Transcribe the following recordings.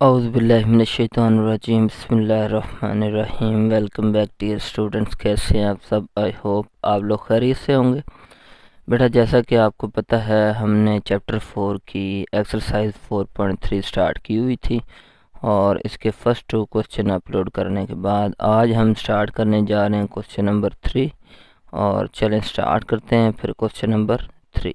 औज़ुबिल्लाहिमिनश्शैतानिर्रजीम बिस्मिल्लाहिर्रहमानिर्रहीम। Welcome back dear students, कैसे हैं आप सब। आई होप आप लोग खैरियत से होंगे। बेटा, जैसा कि आपको पता है, हमने चैप्टर 4 की एक्सरसाइज 4.3 स्टार्ट की हुई थी और इसके फर्स्ट 2 क्वेश्चन अपलोड करने के बाद आज हम स्टार्ट करने जा रहे हैं क्वेश्चन नंबर 3। और चलें स्टार्ट करते हैं फिर क्वेश्चन नंबर 3।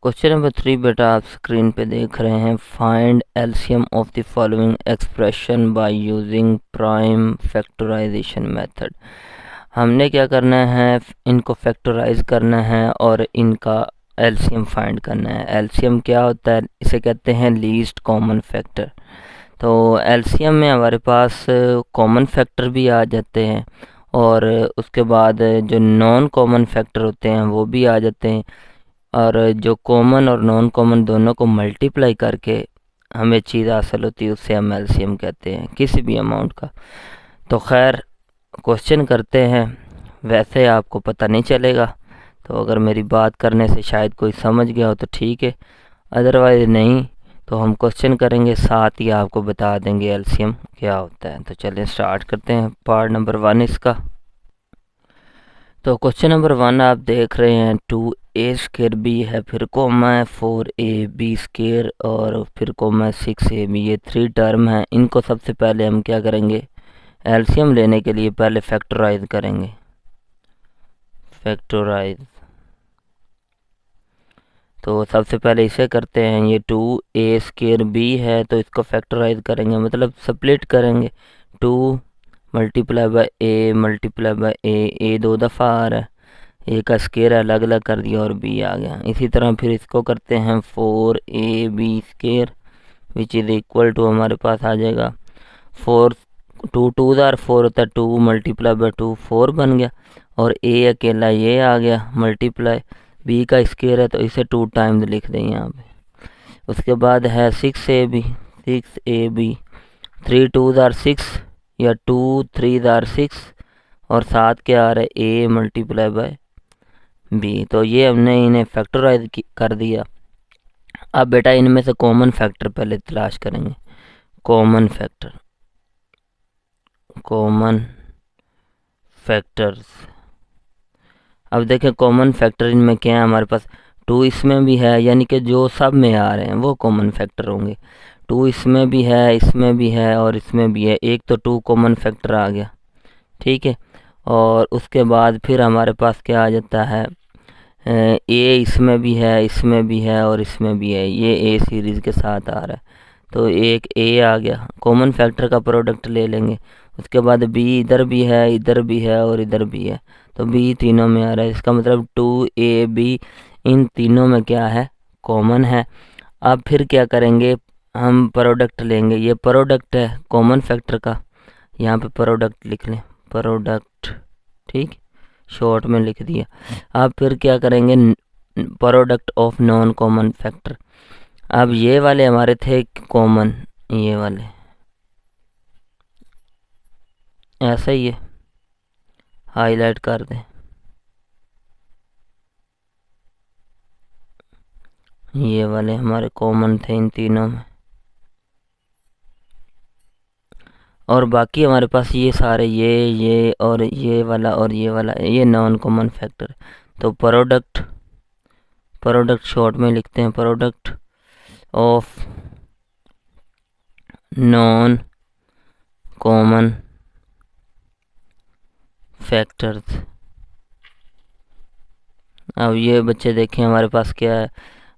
क्वेश्चन नंबर 3 बेटा आप स्क्रीन पे देख रहे हैं। Find LCM of the following expression by using prime factorization method. हमने क्या करना है, इनको फैक्टराइज करना है और इनका एलसीएम फाइंड करना है। एलसीएम क्या होता है, इसे कहते हैं लीस्ट कॉमन फैक्टर। तो एलसीएम में हमारे पास कॉमन फैक्टर भी आ जाते हैं और उसके बाद जो नॉन कॉमन फैक्टर होते हैं वो भी आ जाते हैं। और जो कॉमन और नॉन कॉमन दोनों को मल्टीप्लाई करके हमें चीज़ हासिल होती है, उससे हम एलसीएम कहते हैं किसी भी अमाउंट का। तो खैर क्वेश्चन करते हैं। वैसे आपको पता नहीं चलेगा, तो अगर मेरी बात करने से शायद कोई समझ गया हो तो ठीक है, अदरवाइज नहीं तो हम क्वेश्चन करेंगे, साथ ही आपको बता देंगे एलसीएम क्या होता है। तो चलिए स्टार्ट करते हैं पार्ट नंबर 1 इसका। तो क्वेश्चन नंबर 1 आप देख रहे हैं, 2a² b है, फिर कोमा है 4ab² और फिर कोमा है 6ab। ये 3 टर्म हैं। इनको सबसे पहले हम क्या करेंगे, एलसीएम लेने के लिए पहले फैक्टराइज करेंगे। फैक्टराइज तो सबसे पहले इसे करते हैं। ये 2a² b है तो इसको फैक्टराइज करेंगे, मतलब स्प्लिट करेंगे। 2 multiply by a multiply by a 2 दफ़ा आ रहा है, ए का स्केयर अलग अलग कर दिया और बी आ गया। इसी तरह फिर इसको करते हैं 4ab² which is equal to, हमारे पास आ जाएगा 4, 2 2 4 होता है, 2 मल्टीप्लाई बाय 2 4 बन गया और ए अकेला ये आ गया मल्टीप्लाई, बी का स्केयर है तो इसे 2 टाइम्स लिख दें यहाँ पे। उसके बाद है 6ab 3 2 6 या 2 3 6 और साथ क्या आ रहा है, ए मल्टीप्लाई बाय बी। तो ये हमने इन्हें फैक्टराइज कर दिया। अब बेटा इनमें से कॉमन फैक्टर पहले तलाश करेंगे। कॉमन फैक्टर्स अब देखें कॉमन फैक्टर इनमें क्या है, हमारे पास 2 इसमें भी है, यानी कि जो सब में आ रहे हैं वो कॉमन फैक्टर होंगे। 2 इसमें भी है, इसमें भी है और इसमें भी है, एक तो 2 कॉमन फैक्टर आ गया, ठीक है। और उसके बाद फिर हमारे पास क्या आ जाता है, ए इसमें भी है, इसमें भी है और इसमें भी है, ये ए सीरीज़ के साथ आ रहा है तो एक ए आ गया। कॉमन फैक्टर का प्रोडक्ट ले लेंगे। उसके बाद बी इधर भी है, इधर भी है और इधर भी है, तो बी तीनों में आ रहा है। इसका मतलब 2ab इन तीनों में क्या है, कॉमन है। अब फिर क्या करेंगे, हम प्रोडक्ट लेंगे। ये प्रोडक्ट है कॉमन फैक्टर का, यहाँ पे प्रोडक्ट लिख लें, प्रोडक्ट, ठीक, शॉर्ट में लिख दिया। अब फिर क्या करेंगे, product of non common factor. अब ये वाले हमारे थे कॉमन, ये वाले ऐसा ही है, हाईलाइट कर दें। ये वाले हमारे कॉमन थे इन तीनों में और बाकी हमारे पास ये सारे ये और ये वाला और ये वाला, ये नॉन कॉमन फैक्टर। तो प्रोडक्ट शॉर्ट में लिखते हैं, product of non common factors. अब ये बच्चे देखें हमारे पास क्या है,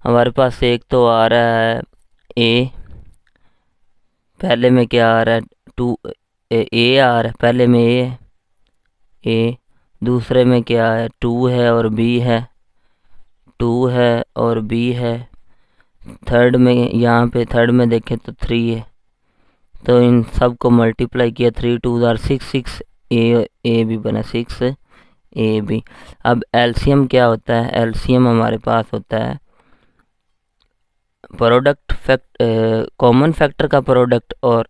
हमारे पास एक तो आ रहा है ए, पहले में क्या आ रहा है, 2 ए आ रहा है, पहले में ए, दूसरे में क्या है, 2 है और बी है, 2 है और बी है। थर्ड में, यहाँ पे थर्ड में देखें तो 3 है, तो इन सब को मल्टीप्लाई किया, 3 2 6 6 ए भी बना 6 ए बी। अब एलसीएम क्या होता है, एलसीएम हमारे पास होता है प्रोडक्ट कॉमन फैक्टर का प्रोडक्ट और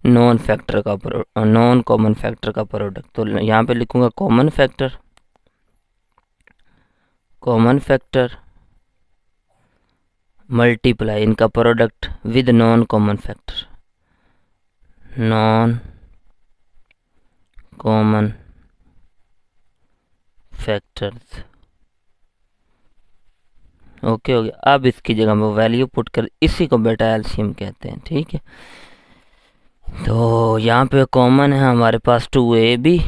नॉन कॉमन फैक्टर का प्रोडक्ट। तो यहाँ पे लिखूंगा कॉमन फैक्टर मल्टीप्लाई इनका product with non common factor, non common factors. Okay हो गया। अब इसकी जगह वो वैल्यू पुट कर, इसी को बेटा एलसीएम कहते हैं। ठीक है, तो यहाँ पे कॉमन है हमारे पास 2ab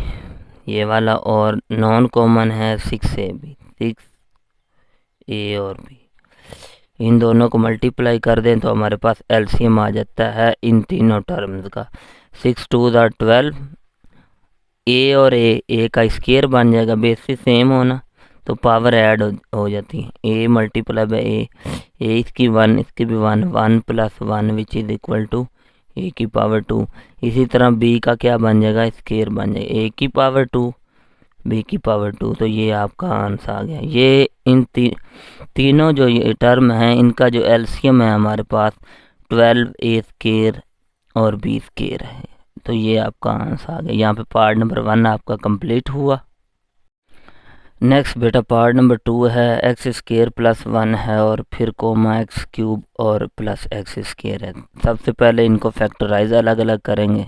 ये वाला, और नॉन कॉमन है 6ab, 6a और b। इन दोनों को मल्टीप्लाई कर दें तो हमारे पास एलसीएम आ जाता है इन तीनों टर्म्स का। 6 2 12, ए और ए का स्केयर बन जाएगा, बेसिस सेम होना तो पावर ऐड हो जाती है। ए मल्टीप्लाई बाय ए इसकी 1, इसकी भी 1, 1 + 1 विच इज इक्वल टू ए की पावर 2। इसी तरह बी का क्या बन जाएगा, स्केयर बन जाएगा ए की पावर 2 बी की पावर 2। तो ये आपका आंसर आ गया। ये इन तीनों जो ये टर्म हैं इनका जो एलसीएम है हमारे पास 12a स्केयर और b स्केयर है। तो ये आपका आंसर आ गया। यहाँ पे पार्ट नंबर 1 आपका कंप्लीट हुआ। नेक्स्ट बेटा पार्ट नंबर 2 है, एक्स स्केयर प्लस 1 है और फिर कोमा एक्स क्यूब और प्लस एक्स स्केयर है। सबसे पहले इनको फैक्टराइज अलग अलग करेंगे।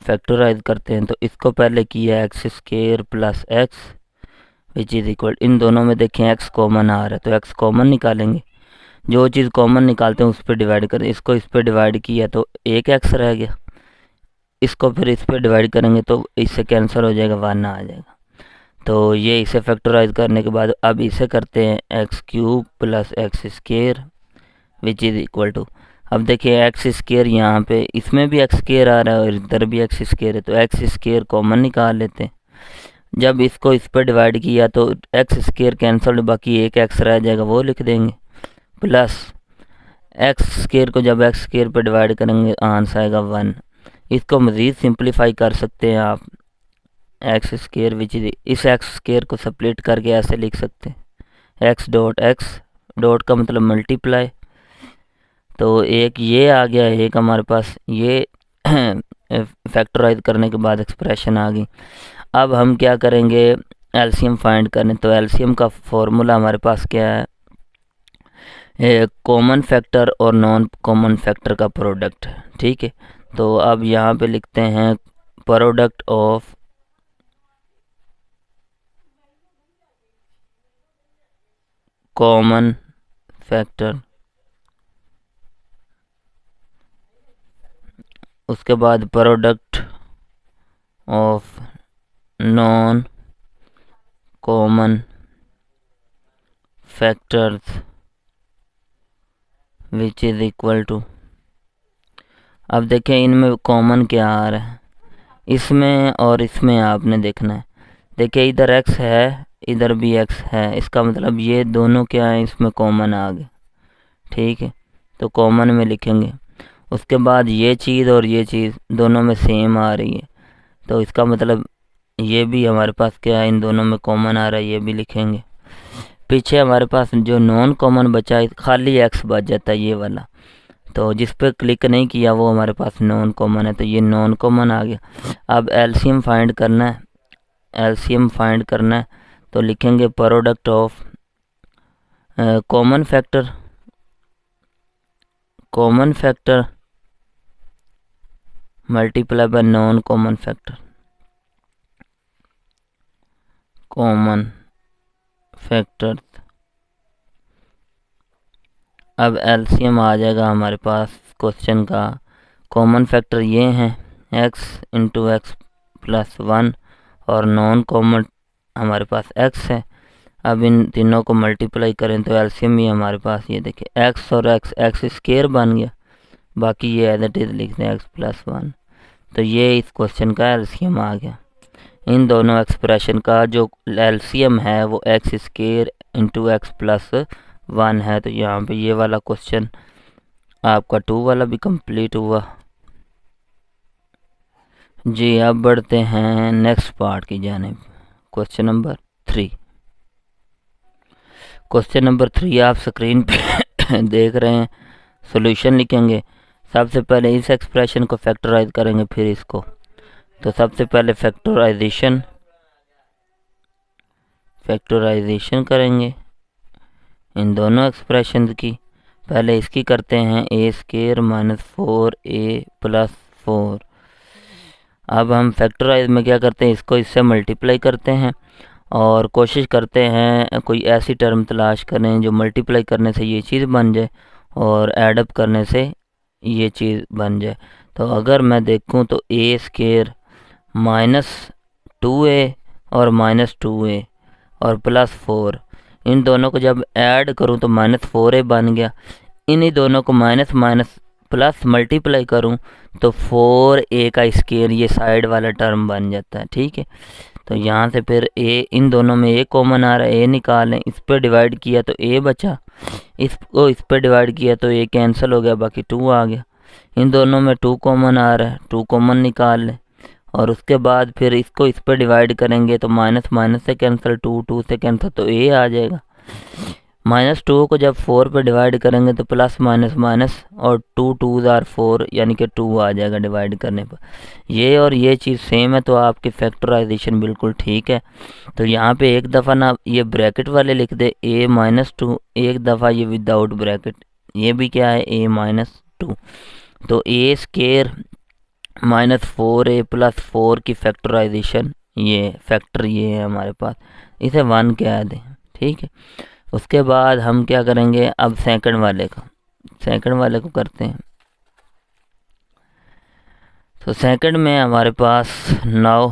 फैक्टराइज करते हैं तो इसको पहले किया x square plus x which is equal, इन दोनों में देखें एक्स कॉमन आ रहा है तो एक्स कॉमन निकालेंगे। जो चीज़ कॉमन निकालते हैं उस पर डिवाइड करें। इसको इस पर डिवाइड किया तो एक एक्स रह गया, इसको फिर इस पर डिवाइड करेंगे तो इससे कैंसिल हो जाएगा, 1 आ जाएगा। तो ये इसे फैक्टराइज करने के बाद अब इसे करते हैं x cube plus x square which is equal to, अब देखिए एक्स स्केयर यहाँ पे इसमें भी एक्स स्केयर आ रहा है और इधर भी एक्स स्केयर है तो एक्स स्केयर कॉमन निकाल लेते हैं। जब इसको इस पर डिवाइड किया तो एक्स स्केयर कैंसिल, बाकी एक एक्स रह जाएगा वो लिख देंगे, प्लस एक्स स्केयर को जब एक्स स्केयर पर डिवाइड करेंगे आंसर आएगा 1। इसको मज़ीद सिंप्लीफाई कर सकते हैं आप, एक्स स्केयर विच इस एक्स स्केयर को स्प्लिट करके ऐसे लिख सकते हैं एक्स डॉट का मतलब मल्टीप्लाई। तो एक ये आ गया, एक हमारे पास ये फैक्टराइज करने के बाद एक्सप्रेशन आ गई। अब हम क्या करेंगे, एलसीएम फाइंड करने। तो एलसीएम का फॉर्मूला हमारे पास क्या है, कॉमन फैक्टर और नॉन कॉमन फैक्टर का प्रोडक्ट। ठीक है, तो अब यहाँ पे लिखते हैं प्रोडक्ट ऑफ कॉमन फैक्टर, उसके बाद product of non common factors which is equal to, अब देखें इनमें कॉमन क्या आ रहा है, इसमें और इसमें आपने देखना है। देखिए इधर x है इधर भी x है, इसका मतलब ये दोनों क्या है, इसमें कॉमन आ गए। ठीक है, तो कॉमन में लिखेंगे। उसके बाद ये चीज़ और ये चीज़ दोनों में सेम आ रही है तो इसका मतलब ये भी हमारे पास क्या है, इन दोनों में कॉमन आ रहा है, ये भी लिखेंगे। पीछे हमारे पास जो नॉन कॉमन बचा है खाली x बच जाता है ये वाला, तो जिस पे क्लिक नहीं किया वो हमारे पास नॉन कॉमन है तो ये नॉन कॉमन आ गया। अब एलसीएम फाइंड करना है, एलसीएम फाइंड करना है तो लिखेंगे product of common factor multiply by non common factor, common factor. अब एलसीएम आ जाएगा हमारे पास क्वेश्चन का। कॉमन फैक्टर ये हैं x इंटू एक्स प्लस 1 और नॉन कॉमन हमारे पास x है। अब इन तीनों को मल्टीप्लाई करें तो एलसीएम ही हमारे पास ये देखिए x और x स्केयर बन गया, बाकी ये एज इट इज़ लिखते हैं x प्लस 1। तो ये इस क्वेश्चन का एलसीएम आ गया। इन दोनों एक्सप्रेशन का जो एलसीएम है वो x square into x plus 1 है। तो यहाँ पे ये वाला क्वेश्चन आपका 2 वाला भी कंप्लीट हुआ जी। अब बढ़ते हैं नेक्स्ट पार्ट की जानिब, क्वेश्चन नंबर 3। क्वेश्चन नंबर 3 आप स्क्रीन पे देख रहे हैं। सॉल्यूशन लिखेंगे, सबसे पहले इस एक्सप्रेशन को फैक्टराइज करेंगे फिर इसको। तो सबसे पहले फैक्टराइजेशन फैक्टराइजेशन करेंगे इन दोनों एक्सप्रेशन की। पहले इसकी करते हैं ए स्केयर माइनस 4a प्लस 4। अब हम फैक्टराइज में क्या करते हैं, इसको इससे मल्टीप्लाई करते हैं और कोशिश करते हैं कोई ऐसी टर्म तलाश करें जो मल्टीप्लाई करने से ये चीज़ बन जाए और एडअप करने से ये चीज़ बन जाए। तो अगर मैं देखूं तो ए स्केयर -2a और -2a और +4, इन दोनों को जब ऐड करूं तो -4a बन गया। इन्हीं दोनों को माइनस माइनस प्लस मल्टीप्लाई करूं तो 4a का स्केयर ये साइड वाला टर्म बन जाता है। ठीक है, तो यहाँ से फिर a, इन दोनों में a कॉमन आ रहा है, a निकालें, इस पर डिवाइड किया तो a बचा, इसको इस पर डिवाइड किया तो a कैंसिल हो गया, बाकी 2 आ गया। इन दोनों में 2 कॉमन आ रहा है, 2 कॉमन निकाल लें और उसके बाद फिर इसको इस पर डिवाइड करेंगे तो माइनस माइनस से कैंसिल, 2 से कैंसिल, तो a आ जाएगा। -2 को जब 4 पे डिवाइड करेंगे तो प्लस माइनस माइनस और 2 2 आर 4 यानी कि 2 आ जाएगा डिवाइड करने पर। ये और ये चीज़ सेम है तो आपकी फैक्टराइजेशन बिल्कुल ठीक है। तो यहाँ पे एक दफ़ा ना ये ब्रैकेट वाले लिख दे a-2, एक दफ़ा ये विदाउट ब्रैकेट, ये भी क्या है a-2। तो a स्केयर -4a प्लस 4 की फैक्टराइजेशन, ये फैक्टर ये है हमारे पास, इसे 1 कह दें। ठीक है, उसके बाद हम क्या करेंगे, अब सेकंड वाले को करते हैं। तो सेकंड में हमारे पास now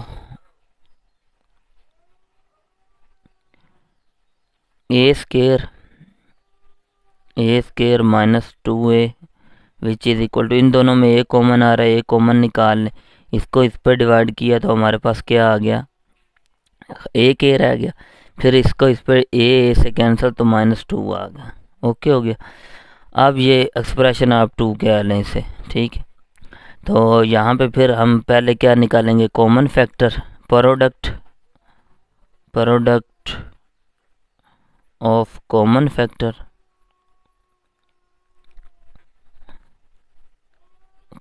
a square -2a which is equal to, इन दोनों में a कॉमन आ रहा है, a कॉमन निकाल लें, इसको इस पर डिवाइड किया तो हमारे पास क्या आ गया, एक a रह गया, फिर इसको इस पर a से कैंसिल तो -2 आ गया। ओके हो गया। अब ये एक्सप्रेशन आप 2 कह लें इसे। ठीक है, तो यहाँ पे फिर हम पहले क्या निकालेंगे, common factor, product of common factor,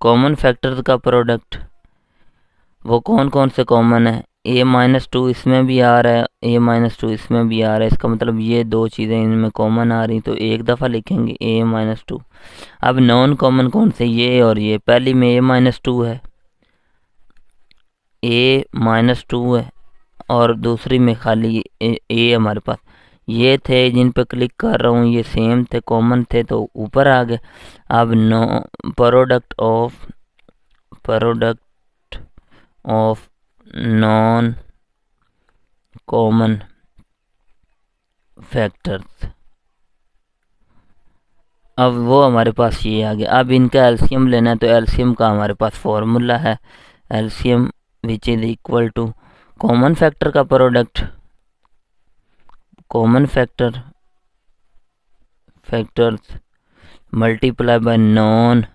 common factor का प्रोडक्ट वो कौन कौन से कॉमन है, a-2 इसमें भी आ रहा है, a-2 इसमें भी आ रहा है, इसका मतलब ये दो चीज़ें इनमें कॉमन आ रही, तो एक दफ़ा लिखेंगे a-2। अब नॉन कॉमन कौन से, ये और ये, पहली में a-2 है, a-2 है और दूसरी में खाली a हमारे पास। ये थे जिन पे क्लिक कर रहा हूँ, ये सेम थे, कॉमन थे तो ऊपर आ गए। अब no product of non common factors, अब वो हमारे पास ये आ गया। अब इनका एलसीएम लेना है तो एलसीएम का हमारे पास फॉर्मूला है, LCM which is equal to common factor का product, common factors multiply by non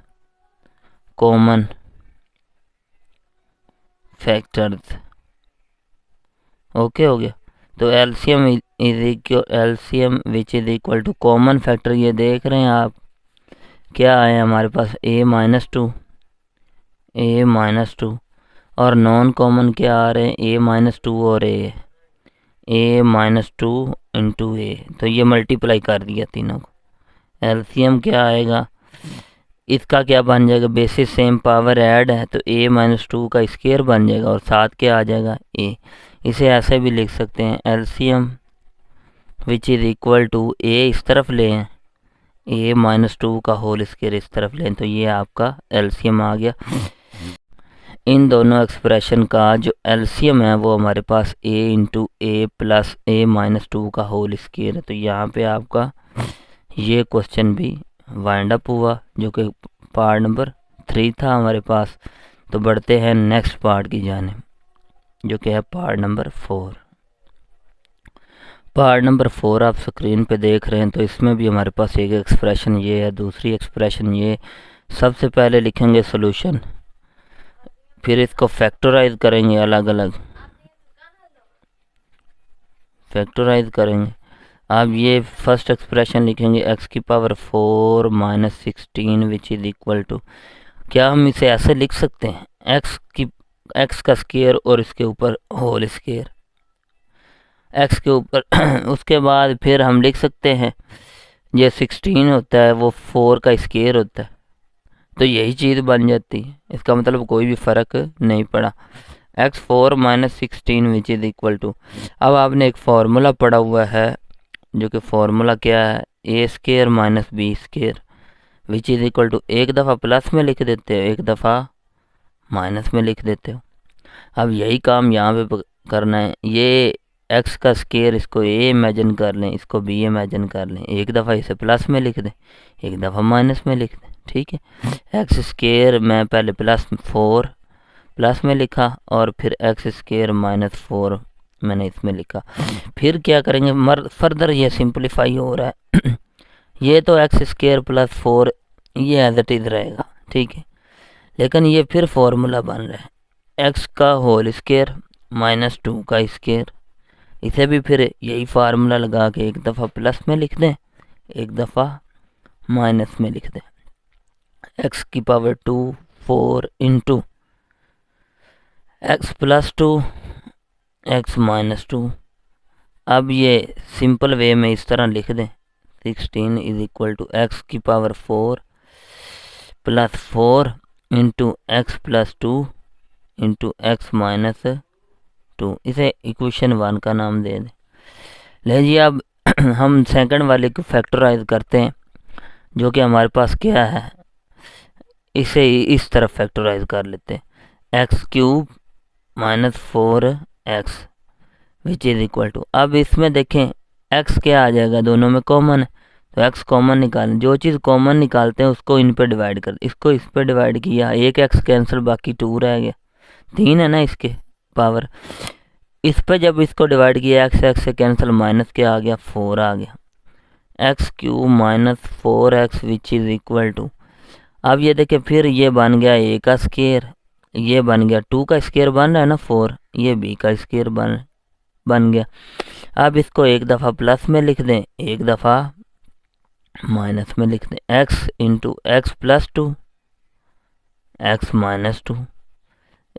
common factors. Okay हो गया। तो LCM which is equal to common factor, ये देख रहे हैं आप क्या आए हमारे पास, a-2 और नॉन कॉमन क्या आ रहे हैं, a-2 और a-2 इंटू a, तो ये मल्टीप्लाई कर दिया तीनों को। एलसीएम क्या आएगा, इसका क्या बन जाएगा, बेसिस सेम पावर ऐड है तो a-2 का स्क्वायर बन जाएगा और साथ क्या आ जाएगा a। इसे ऐसे भी लिख सकते हैं, LCM which is equal to a इस तरफ लें, a-2 का होल स्क्वायर इस तरफ लें, तो ये आपका एलसीएम आ गया। इन दोनों एक्सप्रेशन का जो एलसीएम है वो हमारे पास a into a plus a-2 का होल स्क्वायर है। तो यहाँ पे आपका ये क्वेश्चन भी वाइंड अप हुआ, जो कि पार्ट नंबर 3 था हमारे पास। तो बढ़ते हैं नेक्स्ट पार्ट की जानिब, जो कि है पार्ट नंबर 4। पार्ट नंबर 4 आप स्क्रीन पे देख रहे हैं, तो इसमें भी हमारे पास एक एक्सप्रेशन ये है, दूसरी एक्सप्रेशन ये। सबसे पहले लिखेंगे सॉल्यूशन, फिर इसको फैक्टराइज करेंगे, अलग अलग फैक्टराइज करेंगे। अब ये फर्स्ट एक्सप्रेशन लिखेंगे x की power 4 minus 16 which is equal to, क्या हम इसे ऐसे लिख सकते हैं, x का स्क्वायर और इसके ऊपर होल स्क्वायर। एक्स के ऊपर उसके बाद फिर हम लिख सकते हैं ये 16 होता है वो 4 का स्क्वायर होता है, तो यही चीज़ बन जाती है। इसका मतलब कोई भी फ़र्क नहीं पड़ा। x4 - 16 which is equal to, अब आपने एक फार्मूला पढ़ा हुआ है जो कि फार्मूला क्या है, a² - b² which is equal to, एक दफ़ा प्लस में लिख देते हो, एक दफ़ा माइनस में लिख देते हो। अब यही काम यहाँ पे करना है। ये x का स्क्वायर इसको a इमेजिन कर लें, इसको b इमेजिन कर लें, एक दफ़ा इसे प्लस में लिख दें, एक दफ़ा माइनस में लिख दें, ठीक है। एक्स स्क्वायर मैं पहले +4 प्लस में लिखा और फिर x² - 4 मैंने इसमें लिखा। फिर क्या करेंगे, फर्दर ये सिंपलीफाई हो रहा है ये तो x² + 4 ये एज इट इज़ रहेगा, ठीक है। लेकिन ये फिर फॉर्मूला बन रहा है x का होल स्क्वायर -2 का स्क्वायर, इसे भी फिर यही फार्मूला लगा के एक दफ़ा प्लस में लिख दें, एक दफ़ा माइनस में लिख दें। x⁴ 4 into x + 2 x - 2। अब ये सिंपल वे में इस तरह लिख दें, 16 is equal to x⁴ + 4 into x + 2 into x - 2। इसे इक्वेशन 1 का नाम दे दें। ले जी अब हम सेकंड वाले को फैक्टराइज करते हैं, जो कि हमारे पास क्या है, इसे इस तरफ फैक्टराइज कर लेते हैं, x³ - 4x which is equal to, अब इसमें देखें x क्या आ जाएगा, दोनों में कॉमन है तो x कॉमन निकालें, जो चीज़ कॉमन निकालते हैं उसको इन पे डिवाइड कर, इसको इस पे डिवाइड किया, एक x कैंसिल, बाकी 2 रह गया, 3 है ना इसके पावर, इस पे जब इसको डिवाइड किया x से कैंसिल, माइनस क्या आ गया, 4 आ गया, x³ - 4x which is equal to, अब ये देखें फिर ये बन गया a का स्क्वायर, ये बन गया 2 का स्क्वायर बन रहा है ना 4, ये b का स्क्वायर बन गया। अब इसको एक दफ़ा प्लस में लिख दें, एक दफ़ा माइनस में लिख दें, x इंटू x + 2 x - 2।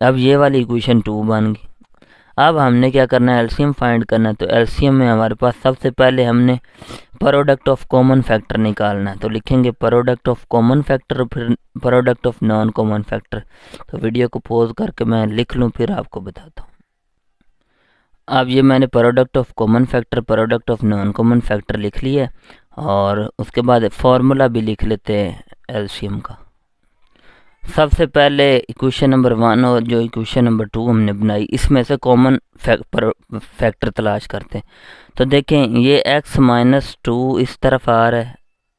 अब ये वाली इक्वेशन 2 बन गई। अब हमने क्या करना है, एलसीएम फाइंड करना है, तो एलसीएम में हमारे पास सबसे पहले हमने प्रोडक्ट ऑफ कॉमन फैक्टर निकालना है, तो लिखेंगे प्रोडक्ट ऑफ कॉमन फैक्टर, फिर product of non common factor. तो वीडियो को पॉज करके मैं लिख लूँ फिर आपको बताता हूँ। अब ये मैंने product of common factor, product of non common factor लिख लिया, और उसके बाद फार्मूला भी लिख लेते हैं एलसीएम का। सबसे पहले इक्वेशन नंबर 1 और जो इक्वेशन नंबर 2 हमने बनाई, इसमें से कॉमन फैक्टर तलाश करते हैं। तो देखें ये x - 2 इस तरफ आ रहा है,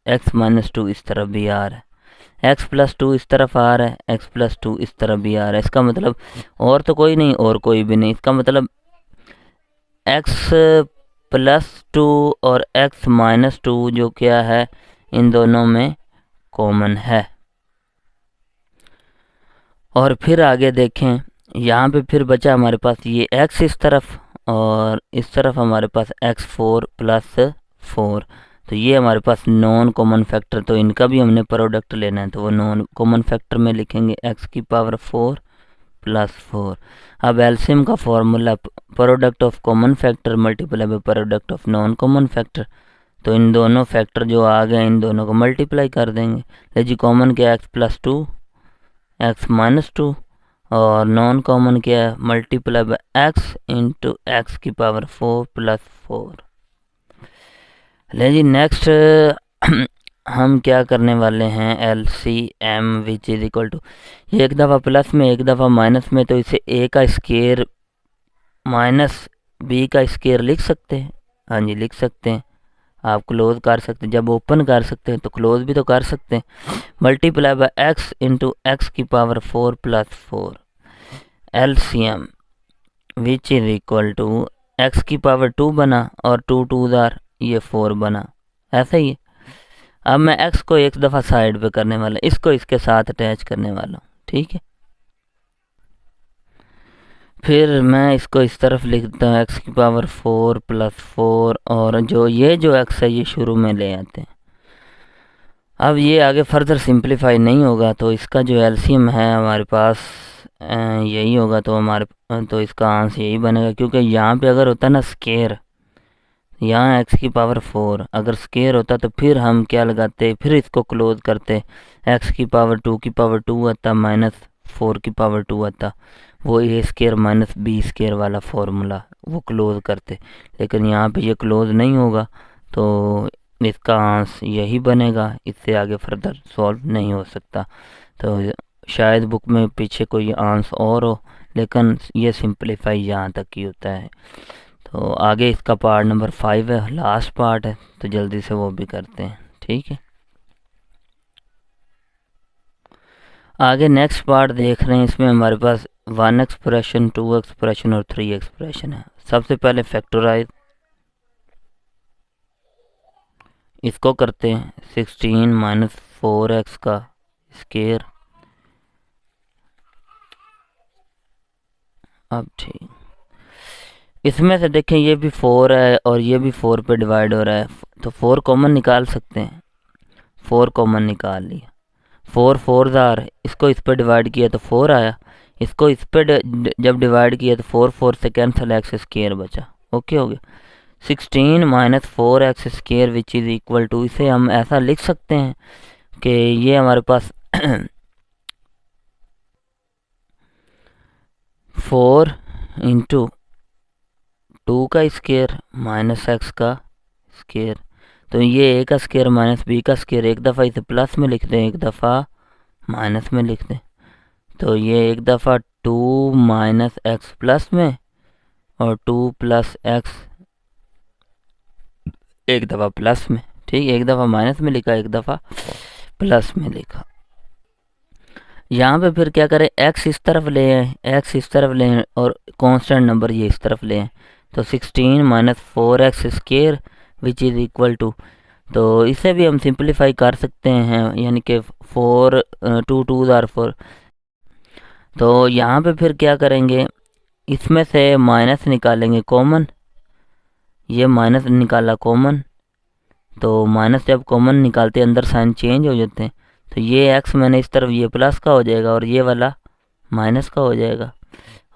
x - 2 इस तरफ भी आ रहा है, x + 2 इस तरफ आ रहा है, x + 2 इस तरफ भी आ रहा है। इसका मतलब और तो कोई नहीं और कोई भी नहीं, इसका मतलब x + 2 और x - 2 जो क्या है, इन दोनों में कॉमन है। और फिर आगे देखें, यहाँ पे फिर बचा हमारे पास ये x इस तरफ और इस तरफ हमारे पास x4 + 4, तो ये हमारे पास नॉन कॉमन फैक्टर, तो इनका भी हमने प्रोडक्ट लेना है, तो वो नॉन कॉमन फैक्टर में लिखेंगे x⁴ + 4। अब एलसीएम का formula product of common factor multiply by product of non common factor, तो इन दोनों फैक्टर जो आ गए इन दोनों को मल्टीप्लाई कर देंगे। ले जी कॉमन क्या, x + 2 x - 2, और नॉन कॉमन क्या है, multiply by x into x⁴ + 4। ले जी नेक्स्ट हम क्या करने वाले हैं, LCM which is equal to, ये एक दफ़ा प्लस में एक दफ़ा माइनस में, तो इसे a का स्क्वायर - b का स्क्वायर लिख सकते हैं। हाँ जी लिख सकते हैं, आप क्लोज कर सकते हैं, जब ओपन कर सकते हैं तो क्लोज भी तो कर सकते हैं। Multiply by x into x⁴ + 4 LCM which is equal to, x⁴ 2 बना और 2 2 ये 4 बना, ऐसा ही है। अब मैं x को एक दफ़ा साइड पे करने वाला, इसको इसके साथ अटैच करने वाला हूँ, ठीक है। फिर मैं इसको इस तरफ लिखता हूँ x⁴ + 4, और जो x है ये शुरू में ले आते हैं। अब ये आगे फर्दर सिंप्लीफाई नहीं होगा, तो इसका जो एलसीएम है हमारे पास यही होगा, तो इसका आंसर यही बनेगा, क्योंकि यहाँ पे अगर होता ना स्क्वायर, यहाँ x की पावर 4 अगर स्केयर होता तो फिर हम क्या लगाते, फिर इसको क्लोज करते, x की पावर 2 की पावर 2 आता माइनस 4 की पावर 2 आता, वो ए स्केयर माइनस बी स्केयर वाला फॉर्मूला वो क्लोज करते। लेकिन यहाँ पे ये क्लोज नहीं होगा तो इसका आंसर यही बनेगा, इससे आगे फर्दर सॉल्व नहीं हो सकता। तो शायद बुक में पीछे कोई आंसर और हो, लेकिन ये सिंप्लीफाई यहाँ तक ही होता है। तो आगे इसका पार्ट नंबर 5 है, लास्ट पार्ट है, तो जल्दी से वो भी करते हैं, ठीक है। आगे नेक्स्ट पार्ट देख रहे हैं, इसमें हमारे पास 1 एक्सप्रेशन, 2 एक्सप्रेशन और 3 एक्सप्रेशन है। सबसे पहले फैक्टराइज इसको करते हैं, 16 माइनस 4x का स्केयर। अब ठीक, इसमें से देखें ये भी 4 है और ये भी 4 पे डिवाइड हो रहा है, तो 4 कॉमन निकाल सकते हैं। 4 कॉमन निकाल लिया, 4 4 ज़ार, इसको इस पर डिवाइड किया तो 4 आया, इसको इस पर जब डिवाइड किया तो 4 4 से कैंसिल, एक्स स्केयर बचा। ओके हो गया। 16 minus 4x square which is equal to, इसे हम ऐसा लिख सकते हैं कि ये हमारे पास 4 इंटू 2 का स्केयर माइनस x का स्केयर, तो ये a का स्केयर माइनस b का स्केयर, एक दफ़ा इसे प्लस में लिख दें, एक दफ़ा माइनस में लिख दें। तो ये एक दफ़ा 2 माइनस एक्स प्लस में और 2 प्लस एक्स एक दफ़ा प्लस में, ठीक है, एक दफ़ा माइनस में लिखा, एक दफ़ा प्लस में लिखा। यहाँ पे फिर क्या करें, x इस तरफ ले आए, x इस तरफ ले आए और कांस्टेंट नंबर ये इस तरफ ले आए, तो 16 minus 4x square which is equal to, तो इसे भी हम सिंप्लीफाई कर सकते हैं, यानी कि 4 2 2 ज़ार 4। तो यहाँ पे फिर क्या करेंगे, इसमें से माइनस निकालेंगे कॉमन, ये माइनस निकाला कॉमन, तो माइनस जब कॉमन निकालते हैं अंदर साइन चेंज हो जाते हैं, तो ये x मैंने इस तरफ ये प्लस का हो जाएगा और ये वाला माइनस का हो जाएगा,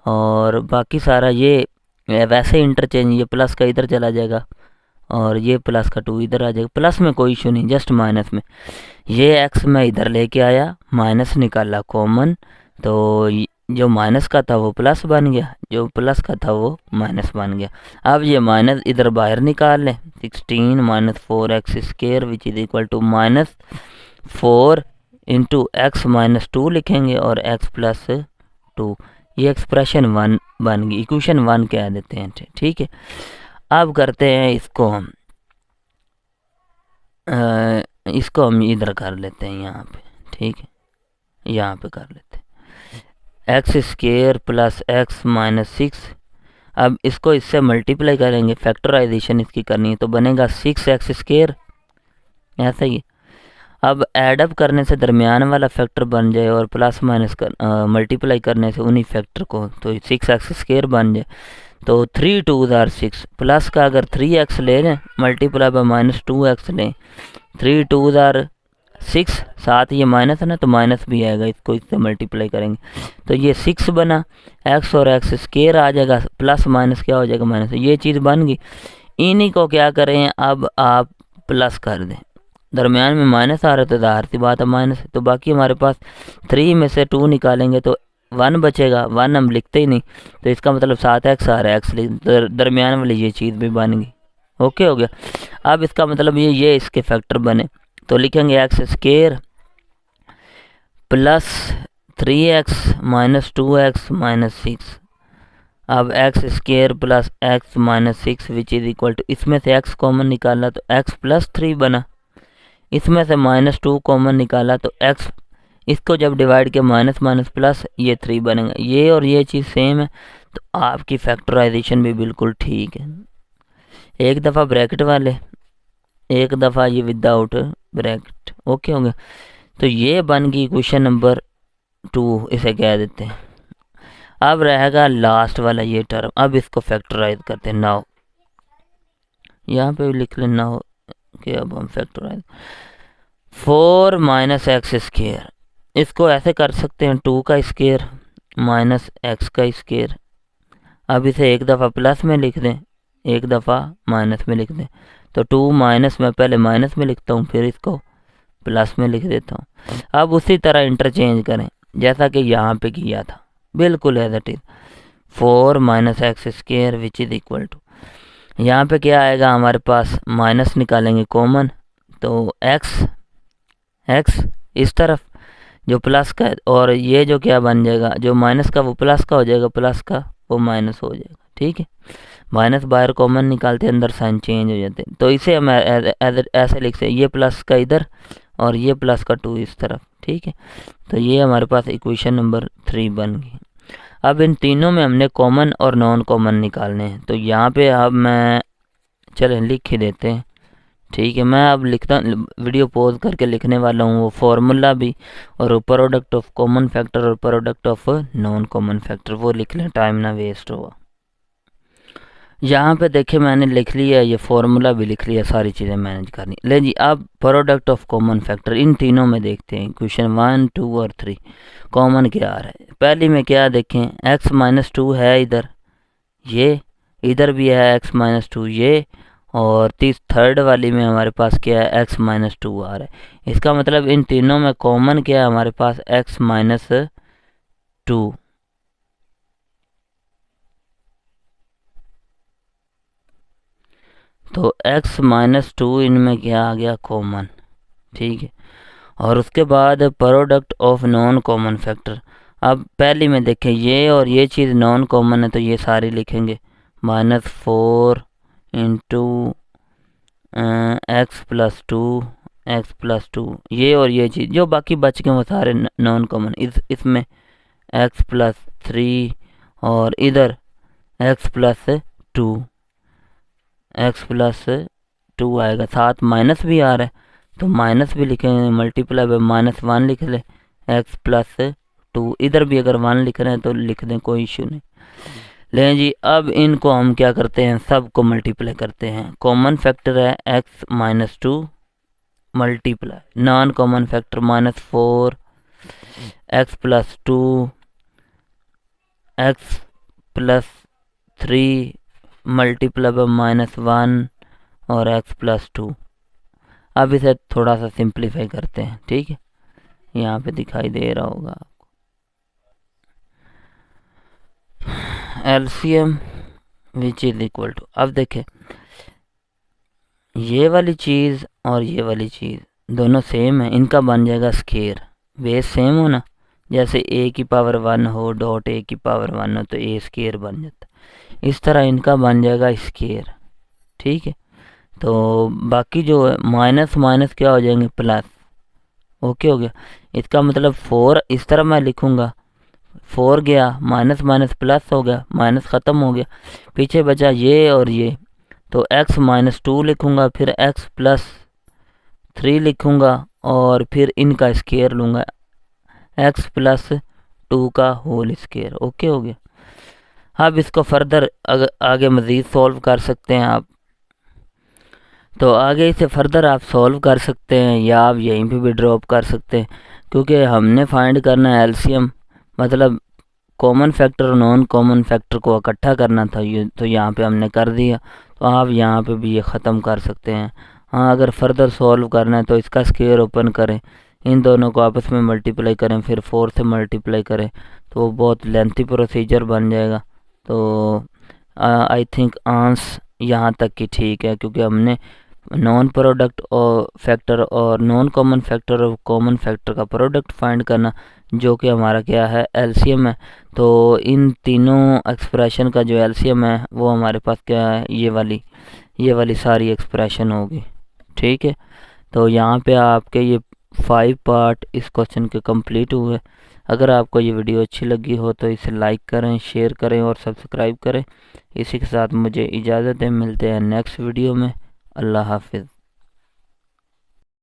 और बाकी सारा ये वैसे इंटरचेंज, ये प्लस का इधर चला जाएगा और ये प्लस का 2 इधर आ जाएगा। प्लस में कोई इशू नहीं, जस्ट माइनस में, ये x मैं इधर लेके आया, माइनस निकाला कॉमन, तो जो माइनस का था वो प्लस बन गया, जो प्लस का था वो माइनस बन गया। अब ये माइनस इधर बाहर निकाल लें, 16 minus 4x square which is equal to minus 4 into x minus 2 लिखेंगे और x प्लस 2, ये एक्सप्रेशन 1 बन गई, इक्वेशन 1 कह देते हैं, ठीक है। अब करते हैं इसको हम इधर कर लेते हैं यहाँ पे, ठीक है, यहाँ पे कर लेते हैं x square plus x minus 6। अब इसको इससे मल्टीप्लाई करेंगे, फैक्टराइजेशन इसकी करनी है, तो बनेगा 6x स्केयर, ऐसा ही। अब एडअप करने से दरमियान वाला फैक्टर बन जाए और प्लस माइनस कर मल्टीप्लाई करने से उन्हीं फैक्टर को, तो 6x स्केयर बन जाए, तो 3 2 ज़ार 6, प्लस का अगर 3x ले लें मल्टीप्लाई बाय माइनस 2x लें, 3 2 ज़ार 6, साथ ये माइनस है ना तो माइनस भी आएगा, इसको इससे मल्टीप्लाई करेंगे तो ये 6 बना, x और x स्केयर आ जाएगा, प्लस माइनस क्या हो जाएगा माइनस, ये चीज़ बन गई। इन्हीं को क्या करें, अब आप प्लस कर दें, दरमियान में माइनस आ रहा है तो ज़ाहिर सी बात है माइनस है, तो बाकी हमारे पास 3 में से 2 निकालेंगे तो 1 बचेगा, 1 हम लिखते ही नहीं, तो इसका मतलब 7x आ रहा है, एक्स दरमियान वाली ये चीज़ भी बन गई। ओके हो गया। अब इसका मतलब ये इसके फैक्टर बने, तो लिखेंगे x square plus 3x minus 2x minus 6। अब x square plus x minus 6 which is equal to, इसमें से x कॉमन निकाला तो x प्लस 3 बना, इसमें से माइनस 2 कॉमन निकाला तो x, इसको जब डिवाइड किया माइनस माइनस प्लस, ये 3 बनेगा, ये और ये चीज़ सेम है, तो आपकी फैक्टराइजेशन भी बिल्कुल ठीक है। एक दफ़ा ब्रैकेट वाले, एक दफ़ा ये विदाउट ब्रैकेट। ओके हो गया, तो ये बन गई क्वेश्चन नंबर 2, इसे कह देते हैं। अब रहेगा लास्ट वाला ये टर्म, अब इसको फैक्टराइज करते हैं। नाउ यहाँ पे लिख लेना हो कि अब हम फैक्टराइज 4 माइनस एक्स स्केयर, इसको ऐसे कर सकते हैं 2 का स्केयर माइनस एक्स का स्केयर। अब इसे एक दफ़ा प्लस में लिख दें, एक दफ़ा माइनस में लिख दें। तो 2 माइनस में पहले माइनस में लिखता हूँ, फिर इसको प्लस में लिख देता हूँ। अब उसी तरह इंटरचेंज करें जैसा कि यहाँ पे किया था, बिल्कुल as it is. 4 minus x square which is equal to, यहाँ पे क्या आएगा हमारे पास, माइनस निकालेंगे कॉमन, तो एक्स इस तरफ जो प्लस का है, और ये जो क्या बन जाएगा, जो माइनस का वो प्लस का हो जाएगा, प्लस का वो माइनस हो जाएगा। ठीक है, माइनस बाहर कॉमन निकालते हैं, अंदर साइन चेंज हो जाते हैं। तो इसे हम ऐसे लिख सकते, ये प्लस का इधर और ये प्लस का 2 इस तरफ। ठीक है, तो ये हमारे पास इक्वेशन नंबर 3 बन गई। अब इन तीनों में हमने कॉमन और नॉन कॉमन निकालने हैं। तो यहाँ पे अब मैं चलें लिख ही देते हैं। ठीक है, मैं अब लिखता, वीडियो पॉज करके लिखने वाला हूँ वो फार्मूला भी, और प्रोडक्ट ऑफ कॉमन फैक्टर और product of non common factor वो लिख लें, टाइम ना वेस्ट होगा। यहाँ पे देखिए मैंने लिख लिया, ये फार्मूला भी लिख लिया, सारी चीज़ें मैनेज करनी। ले जी, अब product of common factor in तीनों में देखते हैं, क्वेश्चन 1, 2 और 3 कॉमन क्या आ रहा है। पहली में क्या देखें, x माइनस 2 है इधर, ये इधर भी है x माइनस 2 ये, और थर्ड वाली में हमारे पास क्या है, x माइनस 2 आ रहा है। इसका मतलब इन तीनों में कॉमन क्या है हमारे पास, x माइनस 2। तो x माइनस 2 इनमें क्या आ गया, कॉमन। ठीक है, और उसके बाद product of non common factor. अब पहली में देखें, ये और ये चीज़ नॉन कॉमन है, तो ये सारी लिखेंगे, -4 इंटू एक्स प्लस 2, ये और ये चीज़ जो बाकी बच गए वो सारे नॉन कॉमन। इसमें x प्लस 3 और इधर x प्लस 2 आएगा, साथ माइनस भी आ रहा है तो माइनस भी लिखेंगे, मल्टीप्लाई बाय -1 लिख ले, x प्लस 2, इधर भी अगर 1 लिख रहे हैं तो लिख दें, कोई इशू नहीं। लें जी, अब इनको हम क्या करते हैं, सबको मल्टीप्लाई करते हैं। कॉमन फैक्टर है x minus 2 multiply non common factor -4 x plus 2 x plus 3 multiply by -1 और x प्लस 2। अब इसे थोड़ा सा सिंप्लीफाई करते हैं। ठीक है, यहाँ पे दिखाई दे रहा होगा आपको, LCM which is equal to, अब देखें ये वाली चीज़ और ये वाली चीज़ दोनों सेम है, इनका बन जाएगा स्केयर। बेस सेम हो ना, जैसे a की पावर 1 हो डॉट a की पावर 1 हो तो a स्केयर बन जाता है, इस तरह इनका बन जाएगा स्केयर। ठीक है, तो बाकी जो माइनस माइनस क्या हो जाएंगे, प्लस। ओके हो गया, इसका मतलब 4 इस तरह मैं लिखूंगा, 4 गया माइनस माइनस प्लस हो गया, माइनस ख़त्म हो गया, पीछे बचा ये और ये, तो x माइनस 2 लिखूंगा, फिर x प्लस 3 लिखूंगा, और फिर इनका स्केयर लूँगा, x प्लस 2 का होल स्केयर। ओके हो गया। अब इसको फर्दर आगे मज़ीद सॉल्व कर सकते हैं आप, तो आगे इसे फर्दर आप सॉल्व कर सकते हैं या आप यहीं पे भी ड्रॉप कर सकते हैं, क्योंकि हमने फाइंड करना है एलसीएम, मतलब कॉमन फैक्टर और नॉन कॉमन फैक्टर को इकट्ठा करना था, ये तो यहाँ पे हमने कर दिया, तो आप यहाँ पे भी ये ख़त्म कर सकते हैं। हाँ, अगर फर्दर सॉल्व करना है तो इसका स्क्वायर ओपन करें, इन दोनों को आपस में मल्टीप्लाई करें, फिर 4 से मल्टीप्लाई करें, तो वो बहुत लेंथी प्रोसीजर बन जाएगा। तो आई थिंक आंसर यहाँ तक की ठीक है, क्योंकि हमने नॉन प्रोडक्ट और फैक्टर और नॉन कॉमन फैक्टर और कॉमन फैक्टर का प्रोडक्ट फाइंड करना, जो कि हमारा क्या है, एलसीएम है। तो इन तीनों एक्सप्रेशन का जो एलसीएम है वो हमारे पास क्या है, ये वाली सारी एक्सप्रेशन होगी। ठीक है, तो यहाँ पे आपके ये 5 पार्ट इस क्वेश्चन के कंप्लीट हुए। अगर आपको ये वीडियो अच्छी लगी हो तो इसे लाइक करें, शेयर करें और सब्सक्राइब करें। इसी के साथ मुझे इजाज़त है, मिलते हैं नेक्स्ट वीडियो में। अल्लाह हाफिज़।